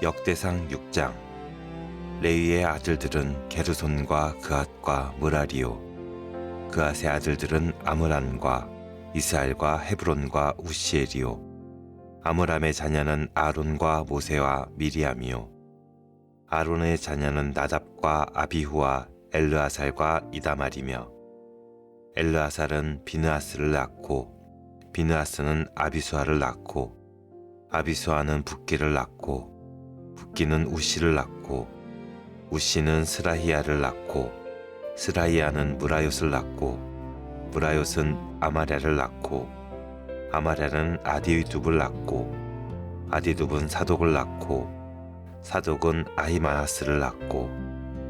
역대상 6장. 레위의 아들들은 게르손과 그앗과 므라리요. 그앗의 아들들은 아므람과 이스할과 헤브론과 우시엘이요. 아므람의 자녀는 아론과 모세와 미리암이요. 아론의 자녀는 나답과 아비후와 엘르아살과 이다말이며, 엘르아살은 비느하스를 낳고, 비느하스는 아비수아를 낳고, 아비수아는 붓기를 낳고, 붓기는 우시를 낳고, 우시는 스라히야를 낳고, 스라히야는 무라요스를 낳고, 무라요스는 아마랴를 낳고, 아마랴는 아디두블을 낳고, 아디두분 사독을 낳고, 사독은 아히마아스를 낳고,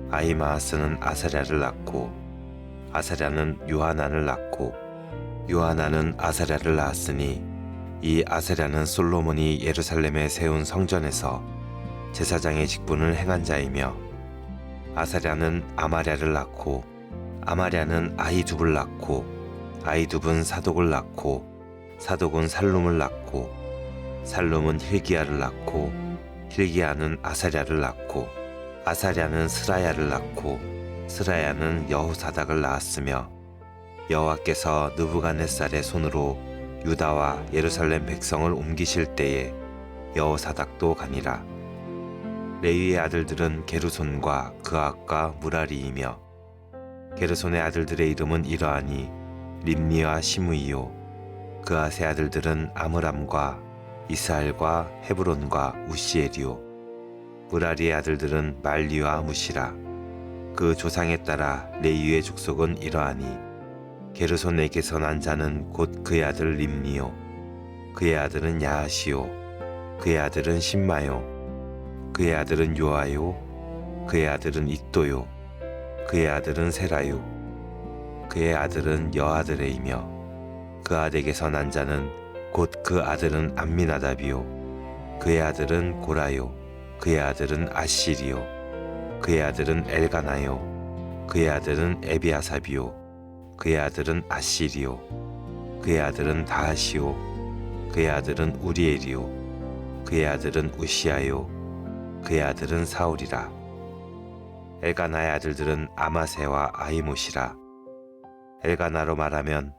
아히마아스는 아사랴를 낳고, 아사랴는 요하난을 낳고, 요하난은 아사랴를 낳았으니, 이 아사랴는 솔로몬이 예루살렘에 세운 성전에서 제사장의 직분을 행한 자이며, 아사랴는 아마랴를 낳고, 아마랴는 아히두블을 낳고, 아히두분 사독을 낳고, 사독은 살룸을 낳고, 살룸은 hil기야를 낳고, hil기야는 아사랴를 낳고, 아사랴는 스라야를 낳고, 스라야는 여호사닥을 낳았으며, 여호와께서 느부갓네살의 손으로 유다와 예루살렘 백성을 옮기실 때에 여호사닥도 가니라. 레위의 아들들은 게르손과 그앗과 므라리이며, 게르손의 아들들의 이름은 이러하니 림니와 시므이요. 그앗의 아들들은 아므람과 이스할과 헤브론과 우시엘이요. 므라리의 아들들은 말리와 무시라. 그 조상에 따라 레위의 족속은 이러하니, 게르손에게서 난 자는 곧 그의 아들 림니요. 그의 아들은 야하시요. 그의 아들은 심마요. 그의 아들은 요아요. 그의 아들은 잇도요. 그의 아들은 세라요. 그의 아들은 여아드레이며, 그앗에게서 난 자는 곧 그 아들은 암미나답이요. 그의 아들은 고라요. 그의 아들은 아실이요. 그의 아들은 엘가나요. 그의 아들은 에비아삽이요. 그의 아들은 아실이요. 그의 아들은 다하시요. 그의 아들은 우리엘이요. 그의 아들은 우시아요. 그의 아들은 사울이라. 엘가나의 아들들은 아마세와 아히못이라. 엘가나로 말하면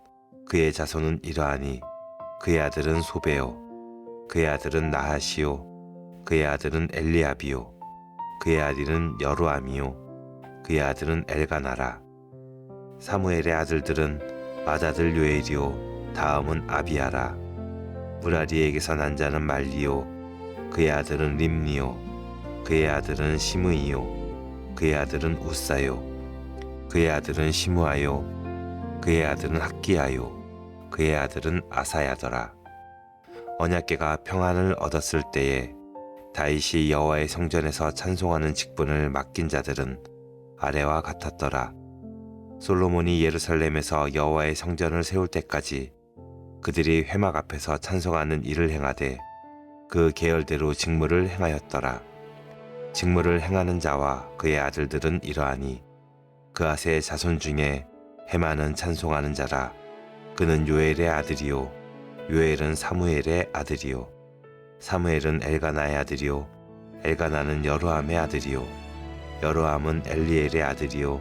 그의 자손은 이러하니, 그의 아들은 소베요. 그의 아들은 나하시요. 그의 아들은 엘리압이요. 그의 아들은 여로암이요. 그의 아들은 엘가나라. 사무엘의 아들들은 맏아들 요엘이요. 다음은 아비아라. 므라리에게서 난 자는 말리요. 그의 아들은 림니요. 그의 아들은 시므이요. 그의 아들은 우사요. 그의 아들은 시므아요. 그의 아들은 학기야요. 그의 아들은 아사야더라. 언약궤가 평안을 얻었을 때에 다윗이 여호와의 성전에서 찬송하는 직분을 맡긴 자들은 아래와 같았더라. 솔로몬이 예루살렘에서 여호와의 성전을 세울 때까지 그들이 회막 앞에서 찬송하는 일을 행하되 그 계열대로 직무를 행하였더라. 직무를 행하는 자와 그의 아들들은 이러하니, 그앗의 자손 중에 헤만은 찬송하는 자라. 그는 요엘의 아들이요. 요엘은 사무엘의 아들이요. 사무엘은 엘가나의 아들이요. 엘가나는 여로함의 아들이요. 여로함은 엘리엘의 아들이요.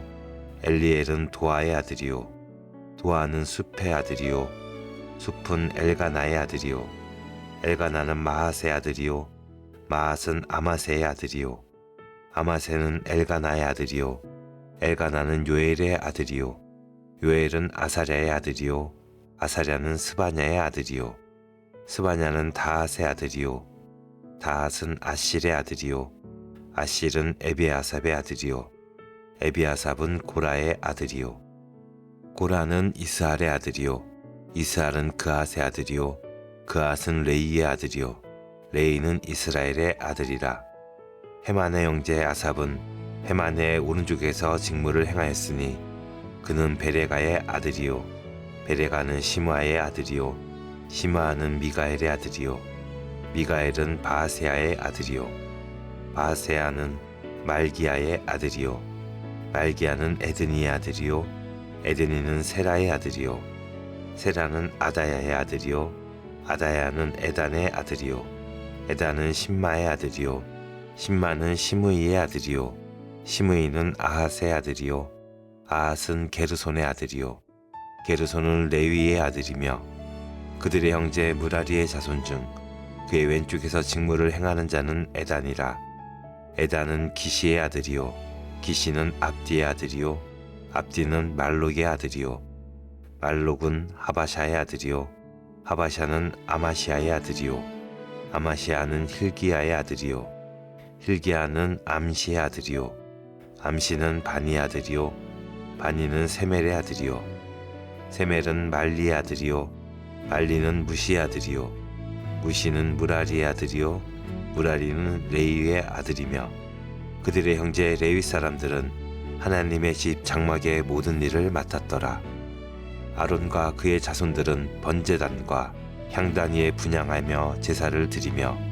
엘리엘은 도아의 아들이요. 도아는 숲의 아들이요. 숲은 엘가나의 아들이요. 엘가나는 마핫의 아들이요. 마핫은 아마세의 아들이요. 아마세는 엘가나의 아들이요. 엘가나는 요엘의 아들이요. 요엘은 아사랴의 아들이요. 아사랴는 스바냐의 아들이요. 스바냐는 다핫의 아들이요. 다핫은 아실의 아들이요. 아실은 에비아삽의 아들이요. 에비아삽은 고라의 아들이요. 고라는 이스할의 아들이요. 이스할은 그앗의 아들이요. 그앗은 레이의 아들이요. 레이는 이스라엘의 아들이라. 헤만의 형제 아삽은 헤만의 오른쪽에서 직무를 행하였으니, 그는 베레가의 아들이요. 베레가는 시므아의 아들이요. 시므아는 미가엘의 아들이요. 미가엘은 바하세아의 아들이요. 바하세아는 말기야의 아들이요. 말기야는 에드니의 아들이요. 에드니는 세라의 아들이요. 세라는 아다야의 아들이요. 아다야는 에단의 아들이요. 에단은 신마의 아들이요. 심마는 시므이의 아들이요 시므이는 아핫의 아들이요 아핫은 게르손의 아들이요 게르손은 레위의 아들이며 그들의 형제 무라리의 자손 중 그의 왼쪽에서 직무를 행하는 자는 에단이라. 에단은 기시의 아들이요 기시는 압디의 아들이요 압디는 말록의 아들이요 말록은 하바샤의 아들이요 하바샤는 아마시아의 아들이요 아마시아는 힐기야의 아들이요 힐기야는 암시의 아들이요 암시는 바니의 아들이요 바니는 세멜의 아들이요 세멜은 말리의 아들이요 말리는 무시의 아들이요 무시는 무라리의 아들이요 무라리는 레위의 아들이며 그들의 형제 레위 사람들은 하나님의 집 장막의 모든 일을 맡았더라. 아론과 그의 자손들은 번제단과 향단 위에 분향하며 제사를 드리며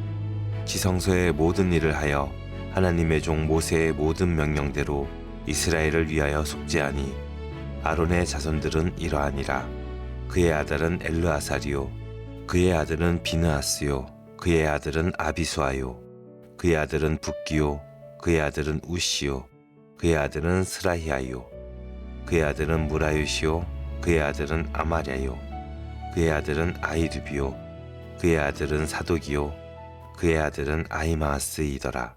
지성소의 모든 일을 하여 하나님의 종 모세의 모든 명령대로 이스라엘을 위하여 속죄하니 아론의 자손들은 이러하니라. 그의 아들은 엘르아살이요 그의 아들은 비느하스요 그의 아들은 아비수아요 그의 아들은 붓기요 그의 아들은 우시요 그의 아들은 스라히아요 그의 아들은 무라요시요 그의 아들은 아마랴요 그의 아들은 아이두비요 그의 아들은 사독이요 그의 아들은 아히마아스이더라.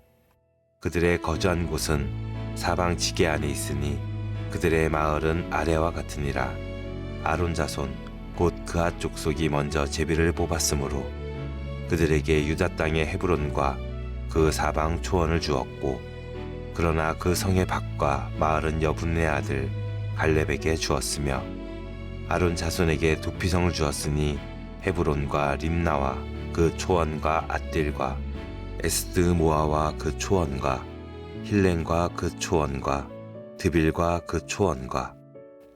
그들의 거주한 곳은 사방 지게 안에 있으니 그들의 마을은 아래와 같으니라. 아론 자손 곧 그앗 족속이 먼저 제비를 뽑았으므로 그들에게 유다 땅의 헤브론과 그 사방 초원을 주었고 그러나 그 성의 밖과 마을은 여분네 아들 갈렙에게 주었으며 아론 자손에게 도피성을 주었으니 헤브론과 림나와 그 초원과 앗딜과 에스드모아와 그 초원과 힐렌과 그 초원과 드빌과 그 초원과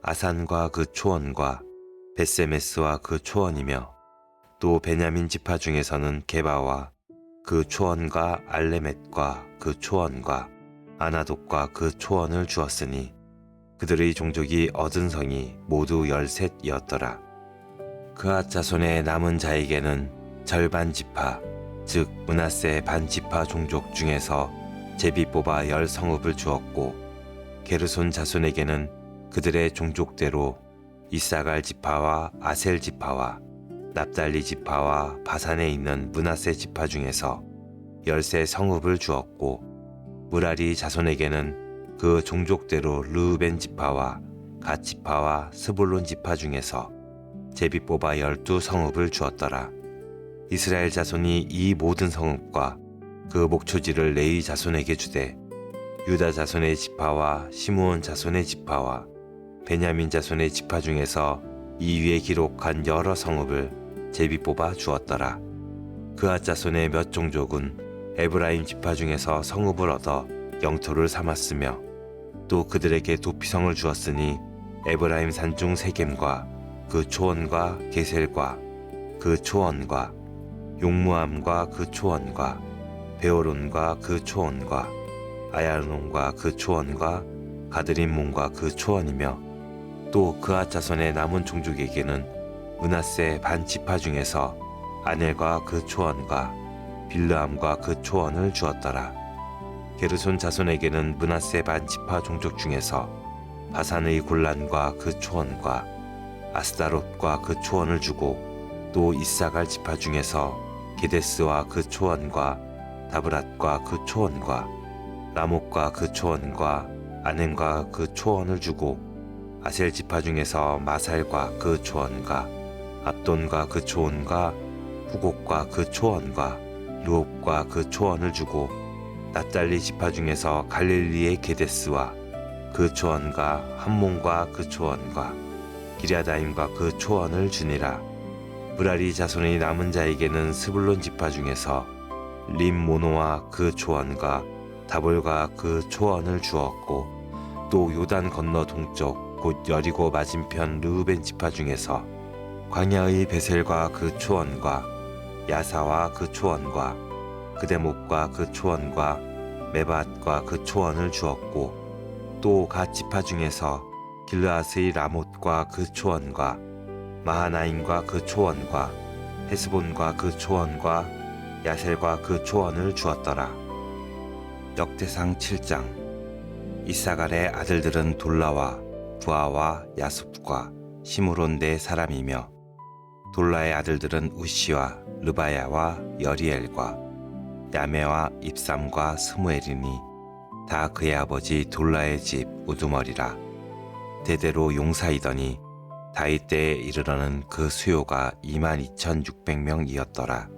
아산과 그 초원과 벳세메스와 그 초원이며 또 베냐민 지파 중에서는 게바와 그 초원과 알레멧과 그 초원과 아나돗과 그 초원을 주었으니 그들의 종족이 얻은 성이 모두 13이었더라. 그앗 자손의 남은 자에게는 절반 지파 즉 므낫세 반 지파 종족 중에서 제비 뽑아 10성읍을 주었고 게르손 자손에게는 그들의 종족대로 이사갈 지파와 아셀 지파와 납달리 지파와 바산에 있는 므낫세 지파 중에서 13성읍을 주었고 무라리 자손에게는 그 종족대로 르우벤 지파와 갓 지파와 스불론 지파 중에서 제비 뽑아 12성읍을 주었더라. 이스라엘 자손이 이 모든 성읍과 그 목초지를 레위 자손에게 주되 유다 자손의 지파와 시므온 자손의 지파와 베냐민 자손의 지파 중에서 이 위에 기록한 여러 성읍을 제비 뽑아 주었더라. 그앗 자손의 몇 종족은 에브라임 지파 중에서 성읍을 얻어 영토를 삼았으며 또 그들에게 도피성을 주었으니 에브라임 산중 세겜과 그 초원과 게셀과 그 초원과 용무암과 그 초원과 베오론과 그 초원과 아얄론과 그 초원과 가드림몬과 그 초원이며 또 그앗 자손의 남은 종족에게는 므낫세 반 지파 중에서 아넬과 그 초원과 빌르암과 그 초원을 주었더라. 게르손 자손에게는 므낫세 반 지파 종족 중에서 바산의 골란과 그 초원과 아스다롯과 그 초원을 주고 또 이사갈 지파 중에서 게데스와 그 초원과 다브랏과 그 초원과 라목과 그 초원과 아넴과 그 초원을 주고 아셀 지파 중에서 마살과 그 초원과 압돈과 그 초원과 후곡과 그 초원과 르옵과 그 초원을 주고 납달리 지파 중에서 갈릴리의 게데스와 그 초원과 함몬과 그 초원과 기랴다임과 그 초원을 주니라. 무라리 자손의 남은 자에게는 스불론 지파 중에서 림모노와 그 초원과 다볼과 그 초원을 주었고 또 요단 건너 동쪽 곧 여리고 맞은편 르우벤 지파 중에서 광야의 베셀과 그 초원과 야사와 그 초원과 그대목과 그 초원과 메밧과 그 초원을 주었고 또 갓 지파 중에서 길르앗의 라못과 그 초원과 마하나임과 그 초원과 헤스본과 그 초원과 야셀과 그 초원을 주었더라. 역대상 7장. 이사갈의 아들들은 돌라와 부하와 야숲과 시므론 네 사람이며, 돌라의 아들들은 우시와 르바야와 여리엘과 야메와 입삼과 스무엘이니 다 그의 아버지 돌라의 집 우두머리라. 대대로 용사이더니 다윗 때에 이르러는 그 수요가 22,600명이었더라.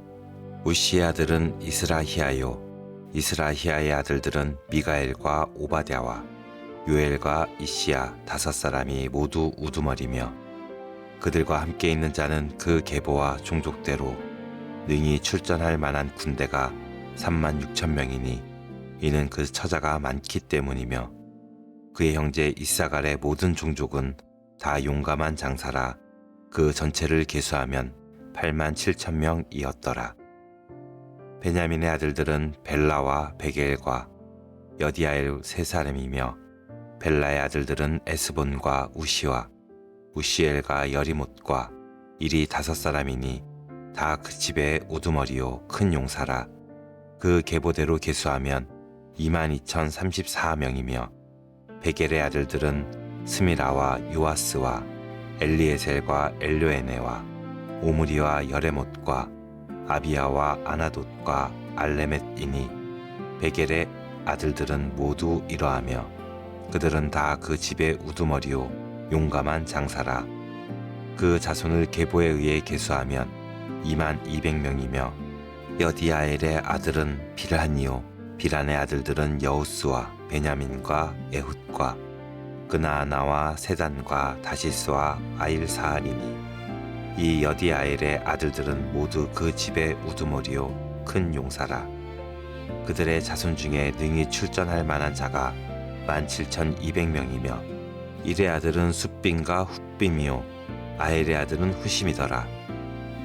우시의 아들은 이스라히야요, 이스라히야의 아들들은 미가엘과 오바댜와 요엘과 이시야 다섯 사람이 모두 우두머리며, 그들과 함께 있는 자는 그 계보와 종족대로 능히 출전할 만한 군대가 36,000명이니 이는 그 처자가 많기 때문이며, 그의 형제 이사갈의 모든 종족은 다 용감한 장사라. 그 전체를 계수하면 87,000명이었더라. 베냐민의 아들들은 벨라와 베겔과 여디아엘 세 사람이며, 벨라의 아들들은 에스본과 우시와 우시엘과 여리못과 이리 다섯 사람이니 다 그 집의 우두머리요 큰 용사라. 그 계보대로 계수하면 22,034명이며, 베겔의 아들들은 스미라와 요아스와 엘리에셀과 엘료에네와 오므리와 여레못과 아비야와 아나돗과 알레멧이니 베겔의 아들들은 모두 이러하며, 그들은 다 그 집의 우두머리요 용감한 장사라. 그 자손을 계보에 의해 계수하면 22,000명이며, 여디아엘의 아들은 빌한이요, 빌한의 아들들은 여우스와 베냐민과 에훗과 그나아나와 세단과 다시스와 아일사알이니 이 여디아엘의 아들들은 모두 그 집의 우두머리요 큰 용사라. 그들의 자손 중에 능히 출전할 만한 자가 17,200명이며, 일의 아들은 숫빔과 훗빔이요 아헬의 아들은 후심이더라.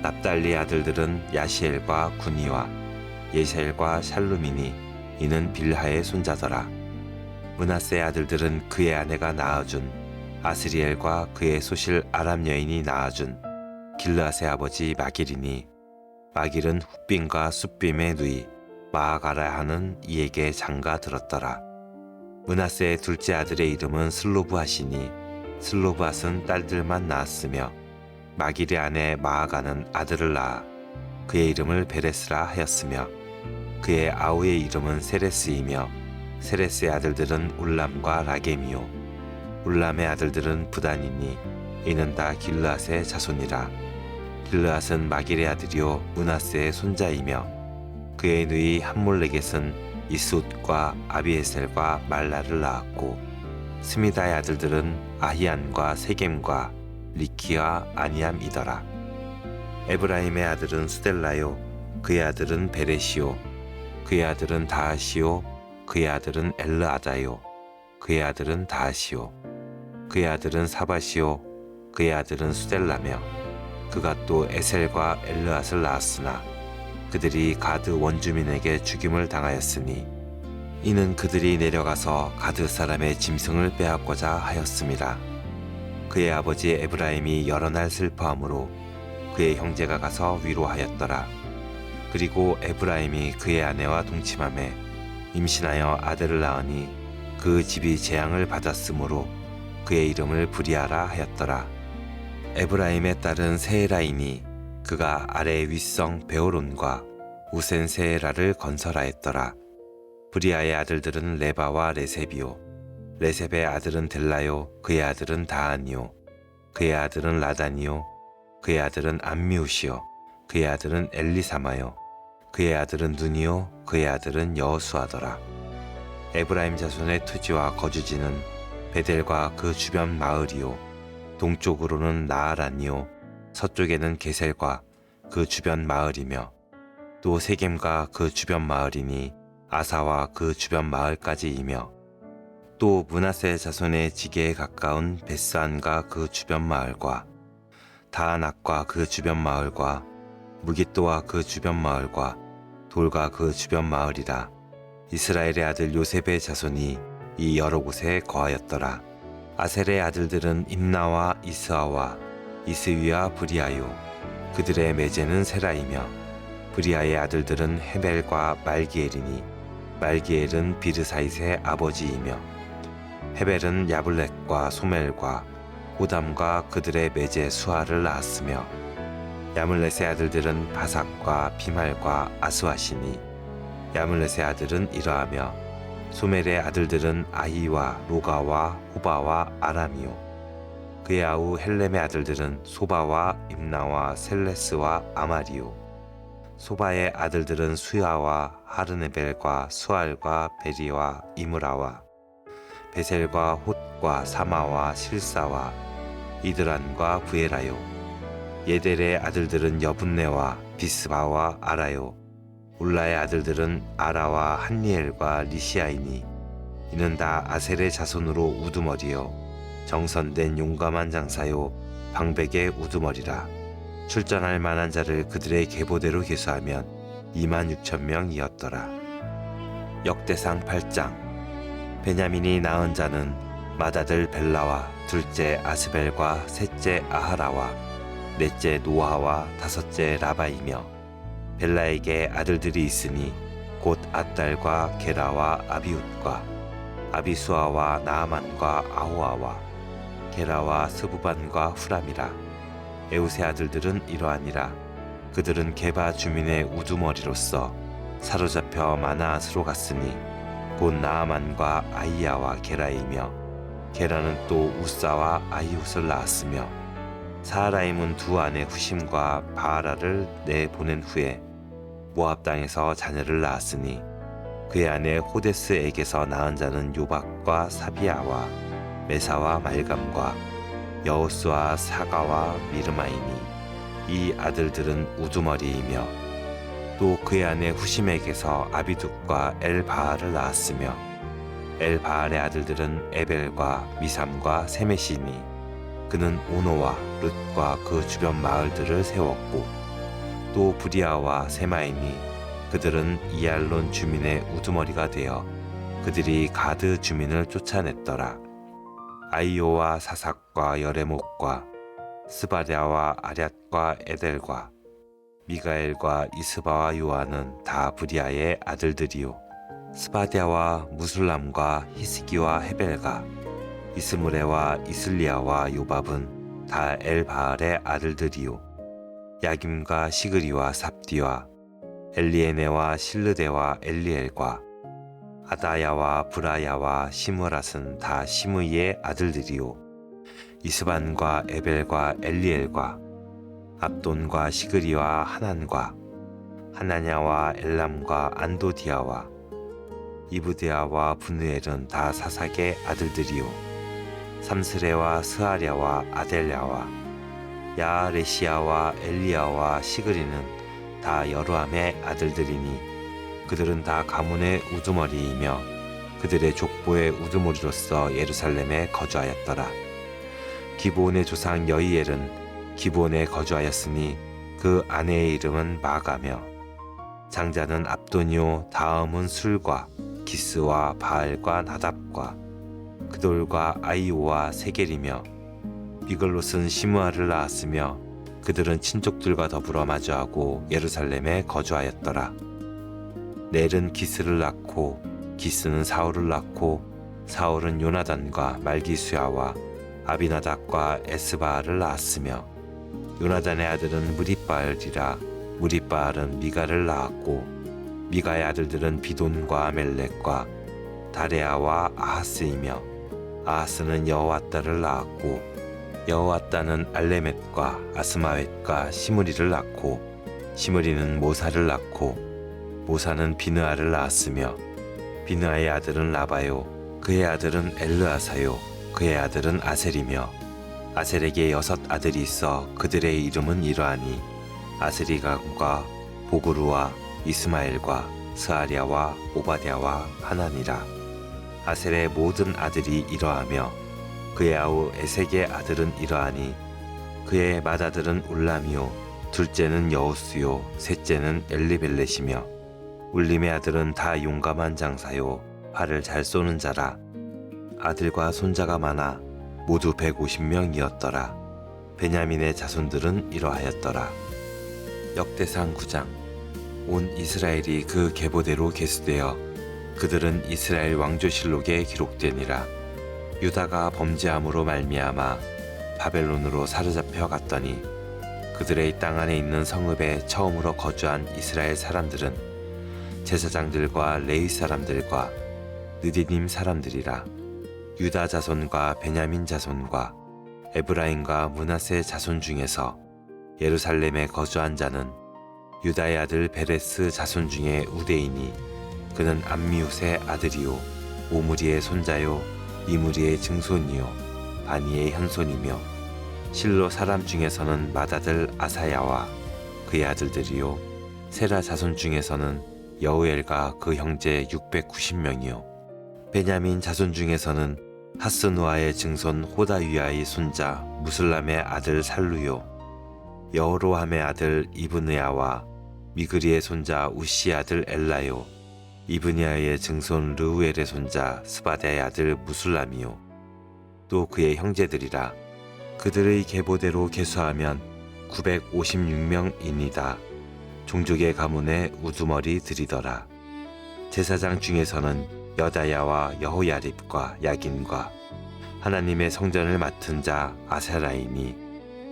납달리의 아들들은 야시엘과 구니와 예셀과 샬루미니 이는 빌하의 손자더라. 므낫세의 아들들은 그의 아내가 낳아준 아스리엘과 그의 소실 아람 여인이 낳아준 길르앗의 아버지 마길이니, 마길은 훗빔과 숫빔의 누이 마아가라 하는 이에게 장가 들었더라. 므낫세의 둘째 아들의 이름은 슬로브핫이니 슬로브핫은 딸들만 낳았으며, 마길의 아내 마아가는 아들을 낳아 그의 이름을 베레스라 하였으며, 그의 아우의 이름은 세레스이며, 세레스의 아들들은 울람과 라겜이요 울람의 아들들은 부단이니 이는 다 길르앗의 자손이라. 길르앗은 마길의 아들이요 므낫세의 손자이며, 그의 누이 함몰레겟은 이숫과 아비에셀과 말라를 낳았고, 스미다의 아들들은 아히안과 세겜과 리키와 아니암이더라. 에브라임의 아들은 수델라요, 그의 아들은 베레시요, 그의 아들은 다하시요, 그의 아들은 엘르아다요, 그의 아들은 다하시요, 그의 아들은 사바시요, 그의 아들은 수델라며, 그가 또 에셀과 엘르앗을 낳았으나 그들이 가드 원주민에게 죽임을 당하였으니 이는 그들이 내려가서 가드 사람의 짐승을 빼앗고자 하였음이라. 그의 아버지 에브라임이 여러 날 슬퍼함으로 그의 형제가 가서 위로하였더라. 그리고 에브라임이 그의 아내와 동침함에 임신하여 아들을 낳으니 그 집이 재앙을 받았으므로 그의 이름을 브리아라 하였더라. 에브라임의 딸은 세에라이니 그가 아래의 윗성 베오론과 우센 세에라를 건설하였더라. 브리아의 아들들은 레바와 레셉이요, 레셉의 아들은 델라요, 그의 아들은 다한이요, 그의 아들은 라단이요, 그의 아들은 암미우시요, 그의 아들은 엘리사마요, 그의 아들은 눈이요, 그의 아들은 여호수아더라. 에브라임 자손의 투지와 거주지는 베델과 그 주변 마을이요, 동쪽으로는 나아란이요, 서쪽에는 게셀과 그 주변 마을이며, 또 세겜과 그 주변 마을이니 아사와 그 주변 마을까지이며, 또 므낫세 자손의 지게에 가까운 베스안과 그 주변 마을과 다아낙과 그 주변 마을과 무깃도와 그 주변 마을과 돌과 그 주변 마을이라. 이스라엘의 아들 요셉의 자손이 이 여러 곳에 거하였더라. 아셀의 아들들은 임나와 이스아와 이스위와 브리아요, 그들의 매제는 세라이며, 브리아의 아들들은 헤벨과 말기엘이니 말기엘은 비르사잇의 아버지이며 헤벨은 야블렛과 소멜과 호담과 그들의 매제 수아를 낳았으며 야물렛의 아들들은 바삭과 비말과 아스와시니 야물렛의 아들은 이러하며 소멜의 아들들은 아히와 로가와 호바와 아람이요 그의 아우 헬렘의 아들들은 소바와 임나와 셀레스와 아마리요 소바의 아들들은 수야와 하르네벨과 수알과 베리와 이므라와 베셀과 홑과 사마와 실사와 이드란과 부에라요 예델의 아들들은 여분네와 비스바와 아라요 울라의 아들들은 아라와 한니엘과 리시아이니 이는 다 아셀의 자손으로 우두머리요 정선된 용감한 장사요 방백의 우두머리라 출전할 만한 자를 그들의 계보대로 계수하면 26,000명이었더라. 역대상 8장 베냐민이 낳은 자는 맏아들 벨라와 둘째 아스벨과 셋째 아하라와 넷째 노아와 다섯째 라바이며 벨라에게 아들들이 있으니 곧 앗달과 게라와 아비웃과 아비수아와 나아만과 아호아와 게라와 스부반과 후람이라 에웃의 아들들은 이러하니라 그들은 게바 주민의 우두머리로서 사로잡혀 마나앗으로 갔으니 곧 나아만과 아이야와 게라이며 게라는 또 우사와 아이웃을 낳았으며 사하라임은 두 아내 후심과 바하라를 내보낸 후에 모압 땅에서 자녀를 낳았으니 그의 아내 호데스에게서 낳은 자는 요박과 사비아와 메사와 말감과 여호수와 사가와 미르마이니 이 아들들은 우두머리이며 또 그의 아내 후심에게서 아비둑과 엘바알을 낳았으며 엘바알의 아들들은 에벨과 미삼과 세메시니 그는 오노와 룻과 그 주변 마을들을 세웠고 또 부리아와 세마이니 그들은 이알론 주민의 우두머리가 되어 그들이 가드 주민을 쫓아냈더라. 아이오와 사삭과 여레목과 스바랴와 아랴과 에델과 미가엘과 이스바와 요한은 다 부리아의 아들들이요 스바랴와 무술람과 히스기와 헤벨가 이스무레와 이슬리아와 요밥은 다 엘바알의 아들들이요 야김과 시그리와 삽디와 엘리에네와 실르데와 엘리엘과 아다야와 브라야와 시므랏은 다 시므이의 아들들이요 이스반과 에벨과 엘리엘과 압돈과 시그리와 하난과 하나냐와 엘람과 안도디아와 이브데아와 분우엘은 다 사삭의 아들들이요 삼스레와 스아랴와 아델랴와 야레시아와 엘리야와 시그리는 다 여로함의 아들들이니 그들은 다 가문의 우두머리이며 그들의 족보의 우두머리로서 예루살렘에 거주하였더라. 기브온의 조상 여이엘은 기브온에 거주하였으니 그 아내의 이름은 마가며 장자는 압돈이요 다음은 술과 기스와 바알과 나답과 그돌과 아이오와 세겔이며 비글롯은 시므아를 낳았으며 그들은 친족들과 더불어 마주하고 예루살렘에 거주하였더라. 넬은 기스를 낳고 기스는 사울을 낳고 사울은 요나단과 말기수야와 아비나답과 에스바알을 낳았으며 요나단의 아들은 무리바알이라 무리바알은 미가를 낳았고 미가의 아들들은 비돈과 멜렉과 다레아와 아하스이며 아하스는 여호와따를 낳았고 여호와따는 알레멧과 아스마웻과 시므리를 낳고 시므리는 모사를 낳고 모사는 비느아를 낳았으며 비느아의 아들은 라바요 그의 아들은 엘르아사요 그의 아들은 아셀이며 아셀에게 6 아들이 있어 그들의 이름은 이러하니 아스리감과 보그루와 이스마엘과 스아랴와 오바댜와 하나니라. 아셀의 모든 아들이 이러하며 그의 아우 에색의 아들은 이러하니 그의 맏아들은 울람이요 둘째는 여우스요 셋째는 엘리벨렛이며 울림의 아들은 다 용감한 장사요 활을 잘 쏘는 자라. 아들과 손자가 많아 모두 150명이었더라. 베냐민의 자손들은 이러하였더라. 역대상 9장 온 이스라엘이 그 계보대로 계수되어 그들은 이스라엘 왕조실록에 기록되니라. 유다가 범죄함으로 말미암아 바벨론으로 사로잡혀 갔더니 그들의 땅 안에 있는 성읍에 처음으로 거주한 이스라엘 사람들은 제사장들과 레위 사람들과 느디님 사람들이라. 유다 자손과 베냐민 자손과 에브라임과 므낫세 자손 중에서 예루살렘에 거주한 자는 유다의 아들 베레스 자손 중에 우대이니 그는 암미웃의 아들이요 오므리의 손자요 이므리의 증손이요 바니의 현손이며 실로 사람 중에서는 맏아들 아사야와 그의 아들들이요 세라 자손 중에서는 여우엘과 그 형제 690명이요 베냐민 자손 중에서는 하스누아의 증손 호다위아의 손자 무슬람의 아들 살루요 여호로함의 아들 이브느야와 미그리의 손자 우시의 아들 엘라요 이브니아의 증손 르우엘의 손자 스바다의 아들 무술람이요 또 그의 형제들이라. 그들의 계보대로 계수하면 956명이니이다. 종족의 가문에 우두머리 들이더라. 제사장 중에서는 여다야와 여호야립과 야긴과 하나님의 성전을 맡은 자 아사라이니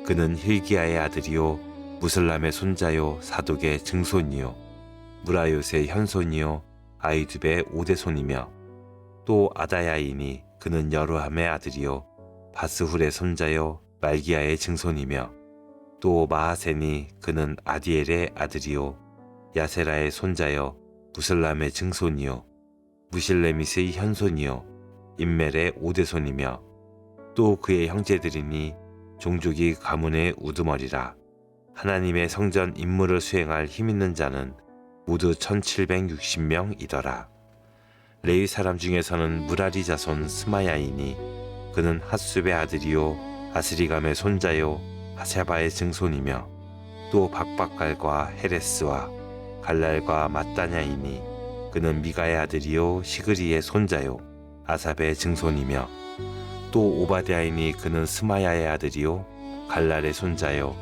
그는 힐기야의 아들이요 무슬람의 손자요 사독의 증손이요 무라요스의 현손이요 아이두베의 오대손이며 또 아다야이니 그는 여로함의 아들이요 바스훌의 손자요 말기야의 증손이며 또 마하세니 그는 아디엘의 아들이요 야세라의 손자요 무슬람의 증손이요 무실레밋의 현손이요 임멜의 오대손이며 또 그의 형제들이니 종족이 가문의 우두머리라. 하나님의 성전 임무를 수행할 힘있는 자는 모두 1760명이더라. 레위 사람 중에서는 무라리 자손 스마야이니 그는 핫숲의 아들이요 아스리감의 손자요 하샤바의 증손이며 또 박박갈과 헤레스와 갈랄과 mat다냐이니 그는 미가의 아들이요 시그리의 손자요 아삽의 증손이며 또 오바댜이니 그는 스마야의 아들이요 갈랄의 손자요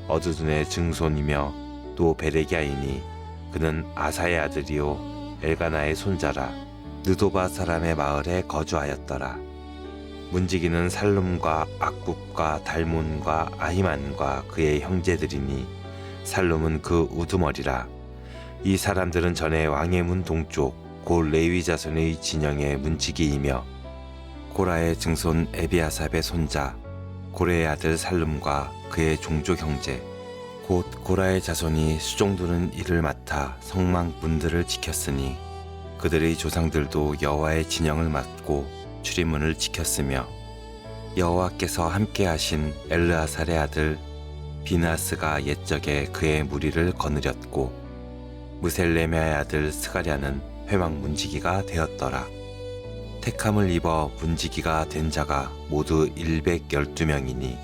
어두둔의 증손이며 또 베레갸이니 그는 아사의 아들이요 엘가나의 손자라. 느도바 사람의 마을에 거주하였더라. 문지기는 살룸과 악굽과 달몬과 아히만과 그의 형제들이니 살룸은 그 우두머리라. 이 사람들은 전에 왕의 문 동쪽 곧 레위 자손의 진영의 문지기이며 고라의 증손 에비아삽의 손자 고레의 아들 살룸과 그의 종족 형제 곧 고라의 자손이 수종드는 일을 맡아 성막 문들을 지켰으니 그들의 조상들도 여호와의 진영을 맡고 출입문을 지켰으며 여호와께서 함께 하신 엘르아살의 아들 비나스가 옛적에 그의 무리를 거느렸고 무셀레메의 아들 스가랴는 회막 문지기가 되었더라. 택함을 입어 문지기가 된 자가 모두 112명이니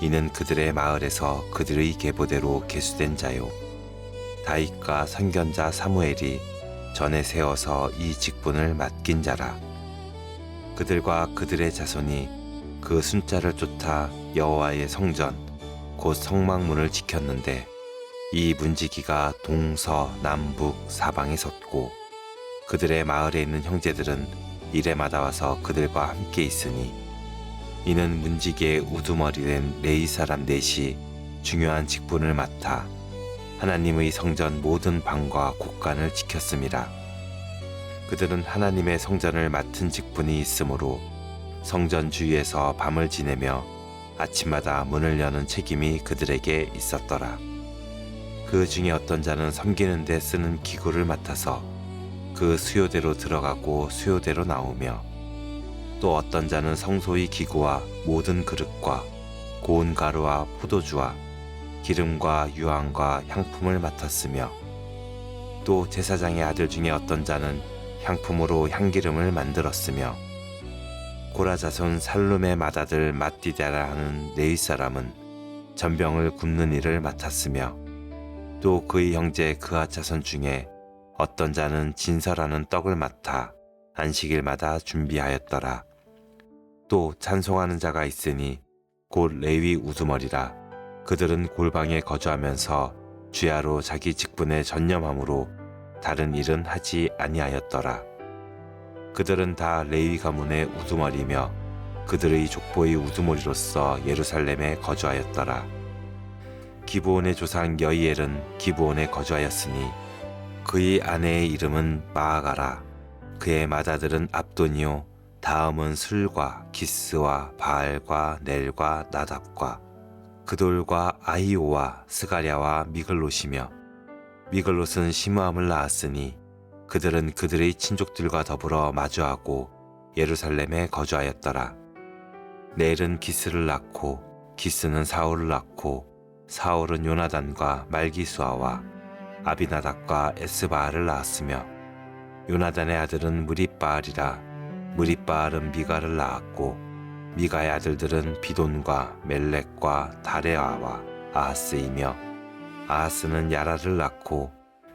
이는 그들의 마을에서 그들의 계보대로 계수된 자요. 다윗과 선견자 사무엘이 전에 세워서 이 직분을 맡긴 자라. 그들과 그들의 자손이 그 순자를 쫓아 여호와의 성전 곧 성막문을 지켰는데 이 문지기가 동서 남북 사방에 섰고 그들의 마을에 있는 형제들은 이레마다 와서 그들과 함께 있으니 이는 문지기의 우두머리된 레위 사람 넷이 중요한 직분을 맡아 하나님의 성전 모든 방과 곳간을 지켰음이라. 그들은 하나님의 성전을 맡은 직분이 있으므로 성전 주위에서 밤을 지내며 아침마다 문을 여는 책임이 그들에게 있었더라. 그 중에 어떤 자는 섬기는 데 쓰는 기구를 맡아서 그 수요대로 들어가고 수요대로 나오며 또 어떤 자는 성소의 기구와 모든 그릇과 고운 가루와 포도주와 기름과 유황과 향품을 맡았으며 또 제사장의 아들 중에 어떤 자는 향품으로 향기름을 만들었으며 고라 자손 살룸의 맏아들 맏디다라 하는 레위 사람은 전병을 굽는 일을 맡았으며 또 그의 형제 그앗 자손 중에 어떤 자는 진설하는 떡을 맡아 안식일마다 준비하였더라. 또 찬송하는 자가 있으니 곧 레위 우두머리라. 그들은 골방에 거주하면서 주야로 자기 직분에 전념함으로 다른 일은 하지 아니하였더라. 그들은 다 레위 가문의 우두머리며 그들의 족보의 우두머리로서 예루살렘에 거주하였더라. 기브온의 조상 여이엘은 기브온에 거주하였으니 그의 아내의 이름은 마아가라. 그의 맏아들은 압돈이요 다음은 술과 기스와 바알과 넬과 나답과 그돌과 아히오와 스가랴와 미글롯이며 미글롯은 시므함을 낳았으니 그들은 그들의 친족들과 더불어 마주하고 예루살렘에 거주하였더라. 넬은 기스를 낳고 기스는 사울을 낳고 사울은 요나단과 말기수아와 아비나답과 에스바알을 낳았으며 요나단의 아들은 무립바알이라. 무립바알은 미가를 낳았고 미가의 아들들은 비돈과 멜렉과 다레아와 아하스이며 아하스는 야라를 낳고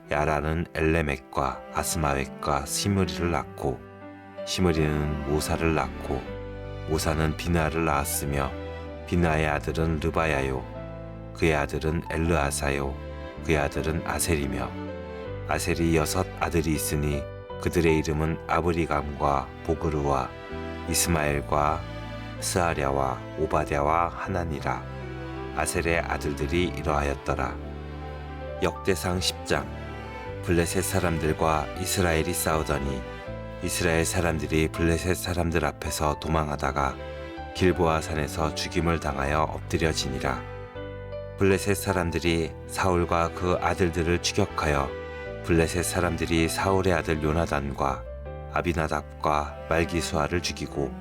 야라는 엘레멕과 아스마웻과 시므리를 낳고 시므리는 모사를 낳고 모사는 비나를 낳았으며 비나의 아들은 르바야요 그의 아들은 엘르아사요 그의 아들은 아셀이며 아셀이 6 아들이 있으니 그들의 이름은 아브리감과 보그르와 이스마엘과 스아랴와 오바댜와 하나니라. 아셀의 아들들이 이러하였더라. 역대상 10장. 블레셋 사람들과 이스라엘이 싸우더니 이스라엘 사람들이 블레셋 사람들 앞에서 도망하다가 길보아 산에서 죽임을 당하여 엎드려지니라. 블레셋 사람들이 사울과 그 아들들을 추격하여 블레셋 사람들이 사울의 아들 요나단과 아비나답과 말기수아를 죽이고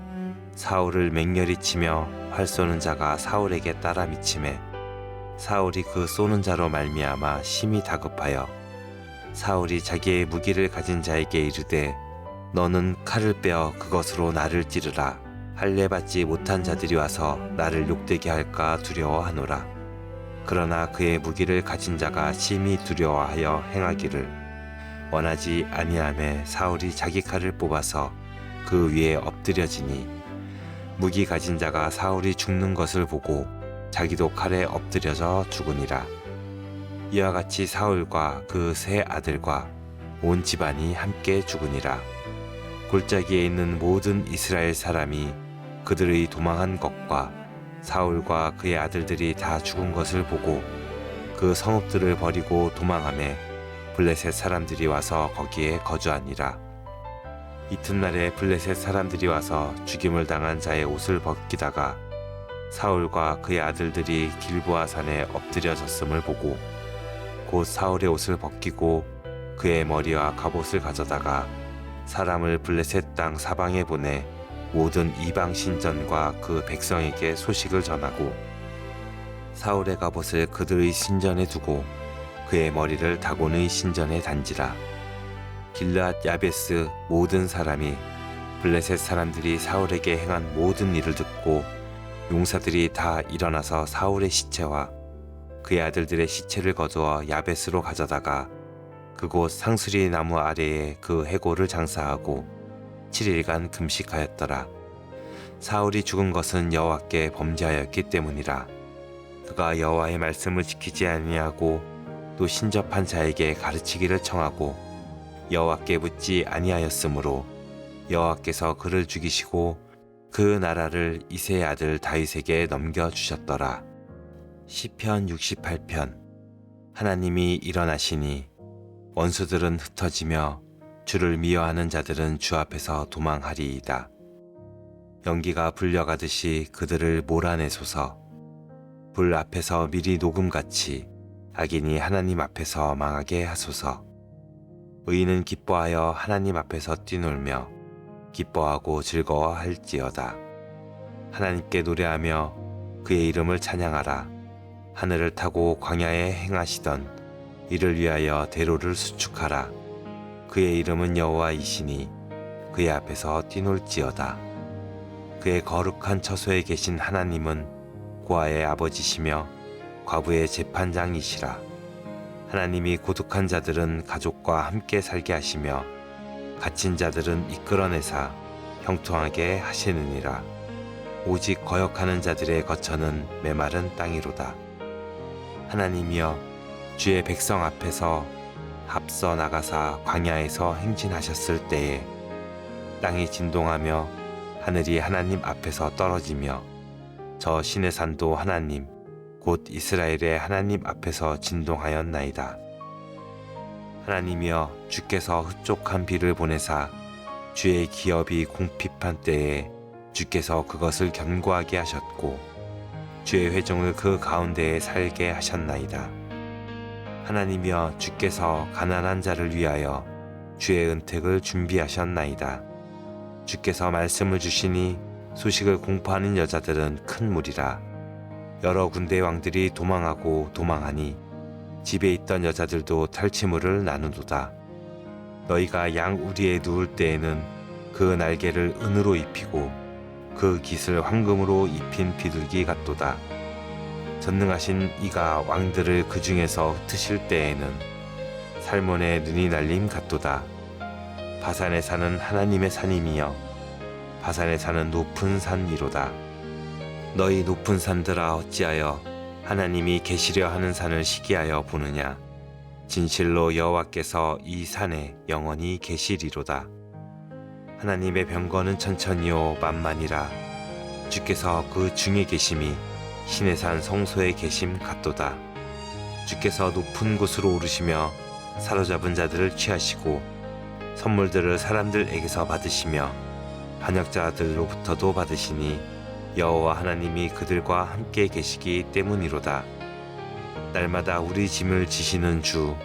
사울을 맹렬히 치며 활 쏘는 자가 사울에게 따라 미치매 사울이 그 쏘는 자로 말미암아 심히 다급하여 사울이 자기의 무기를 가진 자에게 이르되 너는 칼을 빼어 그것으로 나를 찌르라. 할례받지 못한 자들이 와서 나를 욕되게 할까 두려워하노라. 그러나 그의 무기를 가진 자가 심히 두려워하여 행하기를 원하지 아니하매 사울이 자기 칼을 뽑아서 그 위에 엎드려지니 무기 가진 자가 사울이 죽는 것을 보고 자기도 칼에 엎드려져 죽으니라. 이와 같이 사울과 그 세 아들과 온 집안이 함께 죽으니라. 골짜기에 있는 모든 이스라엘 사람이 그들의 도망한 것과 사울과 그의 아들들이 다 죽은 것을 보고 그 성읍들을 버리고 도망하매 블레셋 사람들이 와서 거기에 거주하니라. 이튿날에 블레셋 사람들이 와서 죽임을 당한 자의 옷을 벗기다가 사울과 그의 아들들이 길보아 산에 엎드려졌음을 보고 곧 사울의 옷을 벗기고 그의 머리와 갑옷을 가져다가 사람을 블레셋 땅 사방에 보내 모든 이방 신전과 그 백성에게 소식을 전하고 사울의 갑옷을 그들의 신전에 두고 그의 머리를 다곤의 신전에 단지라. 길르앗 야베스 모든 사람이 블레셋 사람들이 사울에게 행한 모든 일을 듣고 용사들이 다 일어나서 사울의 시체와 그의 아들들의 시체를 거두어 야베스로 가져다가 그곳 상수리 나무 아래에 그 해골을 장사하고 7일간 금식하였더라. 사울이 죽은 것은 여호와께 범죄하였기 때문이라. 그가 여호와의 말씀을 지키지 아니하고 또 신접한 자에게 가르치기를 청하고 여호와께 묻지 아니하였으므로 여호와께서 그를 죽이시고 그 나라를 이새의 아들 다윗에게 넘겨주셨더라. 시편 68편. 하나님이 일어나시니 원수들은 흩어지며 주를 미워하는 자들은 주 앞에서 도망하리이다. 연기가 불려가듯이 그들을 몰아내소서. 불 앞에서 미리 녹음같이 악인이 하나님 앞에서 망하게 하소서. 의인은 기뻐하여 하나님 앞에서 뛰놀며 기뻐하고 즐거워할지어다. 하나님께 노래하며 그의 이름을 찬양하라. 하늘을 타고 광야에 행하시던 이를 위하여 대로를 수축하라. 그의 이름은 여호와이시니 그의 앞에서 뛰놀지어다. 그의 거룩한 처소에 계신 하나님은 고아의 아버지시며 과부의 재판장이시라. 하나님이 고독한 자들은 가족과 함께 살게 하시며 갇힌 자들은 이끌어내사 형통하게 하시느니라. 오직 거역하는 자들의 거처는 메마른 땅이로다. 하나님이여 주의 백성 앞에서 앞서 나가사 광야에서 행진하셨을 때에 땅이 진동하며 하늘이 하나님 앞에서 떨어지며 저 신의 산도 하나님 곧 이스라엘의 하나님 앞에서 진동하였나이다. 하나님이여 주께서 흡족한 비를 보내사 주의 기업이 궁핍한 때에 주께서 그것을 견고하게 하셨고 주의 회중을 그 가운데에 살게 하셨나이다. 하나님이여 주께서 가난한 자를 위하여 주의 은택을 준비하셨나이다. 주께서 말씀을 주시니 소식을 공포하는 여자들은 큰 무리라. 여러 군대 왕들이 도망하고 도망하니 집에 있던 여자들도 탈취물을 나누도다. 너희가 양 우리에 누울 때에는 그 날개를 은으로 입히고 그 깃을 황금으로 입힌 비둘기 같도다. 전능하신 이가 왕들을 그 중에서 흩으실 때에는 살몬의 눈이 날림 같도다. 바산에 사는 하나님의 산임이여 바산에 사는 높은 산이로다. 너희 높은 산들아 어찌하여 하나님이 계시려 하는 산을 시기하여 보느냐. 진실로 여호와께서 이 산에 영원히 계시리로다. 하나님의 병거는 천천히요 만만이라. 주께서 그 중에 계심이 신의 산 성소에 계심 같도다. 주께서 높은 곳으로 오르시며 사로잡은 자들을 취하시고 선물들을 사람들에게서 받으시며 반역자들로부터도 받으시니 여호와 하나님이 그들과 함께 계시기 때문이로다. 날마다 우리 짐을 지시는 주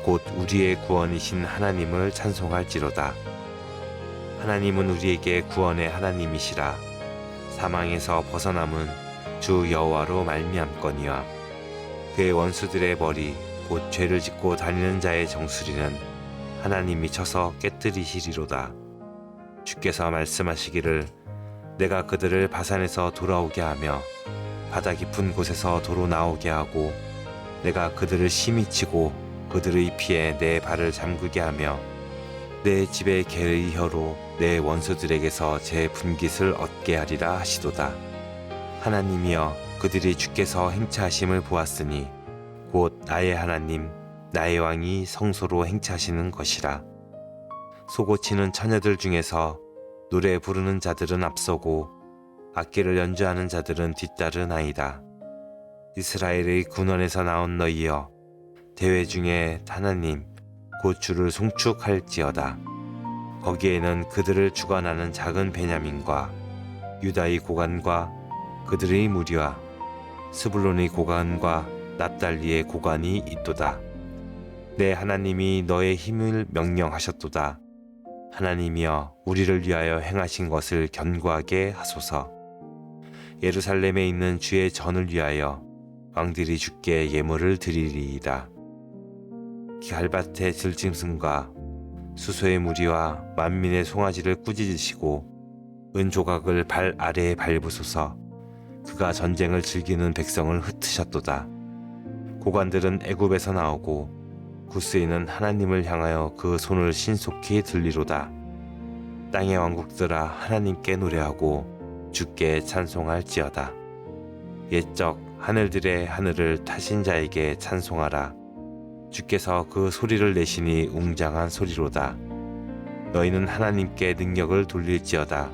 곧 우리의 구원이신 하나님을 찬송할지로다. 하나님은 우리에게 구원의 하나님이시라. 사망에서 벗어남은 주 여호와로 말미암거니와 그의 원수들의 머리 곧 죄를 짓고 다니는 자의 정수리는 하나님이 쳐서 깨뜨리시리로다. 주께서 말씀하시기를 내가 그들을 바산에서 돌아오게 하며 바다 깊은 곳에서 도로 나오게 하고 내가 그들을 심히 치고 그들의 피에 내 발을 잠그게 하며 내 집의 개의 혀로 내 원수들에게서 제 분깃을 얻게 하리라 하시도다. 하나님이여 그들이 주께서 행차하심을 보았으니 곧 나의 하나님 나의 왕이 성소로 행차하시는 것이라. 소고치는 처녀들 중에서 노래 부르는 자들은 앞서고 악기를 연주하는 자들은 뒤따르나이다. 이스라엘의 군원에서 나온 너희여 대회 중에 하나님 곧 주를 송축할지어다. 거기에는 그들을 주관하는 작은 베냐민과 유다의 고관과 그들의 무리와 스불론의 고관과 납달리의 고관이 있도다. 내 하나님이 너의 힘을 명령하셨도다. 하나님이여 우리를 위하여 행하신 것을 견고하게 하소서. 예루살렘에 있는 주의 전을 위하여 왕들이 주께 예물을 드리리이다. 갈밭의 들짐승과 수소의 무리와 만민의 송아지를 꾸짖으시고 은조각을 발 아래에 밟으소서. 그가 전쟁을 즐기는 백성을 흩으셨도다. 고관들은 애굽에서 나오고 구스인은 하나님을 향하여 그 손을 신속히 들리로다. 땅의 왕국들아 하나님께 노래하고 주께 찬송할지어다. 옛적 하늘들의 하늘을 타신 자에게 찬송하라. 주께서 그 소리를 내시니 웅장한 소리로다. 너희는 하나님께 능력을 돌릴지어다.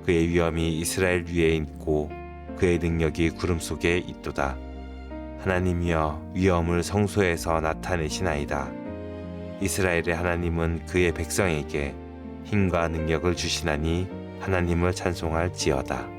그의 위엄이 이스라엘 위에 있고 그의 능력이 구름 속에 있도다. 하나님이여 위엄을 성소에서 나타내시나이다. 이스라엘의 하나님은 그의 백성에게 힘과 능력을 주시나니 하나님을 찬송할지어다.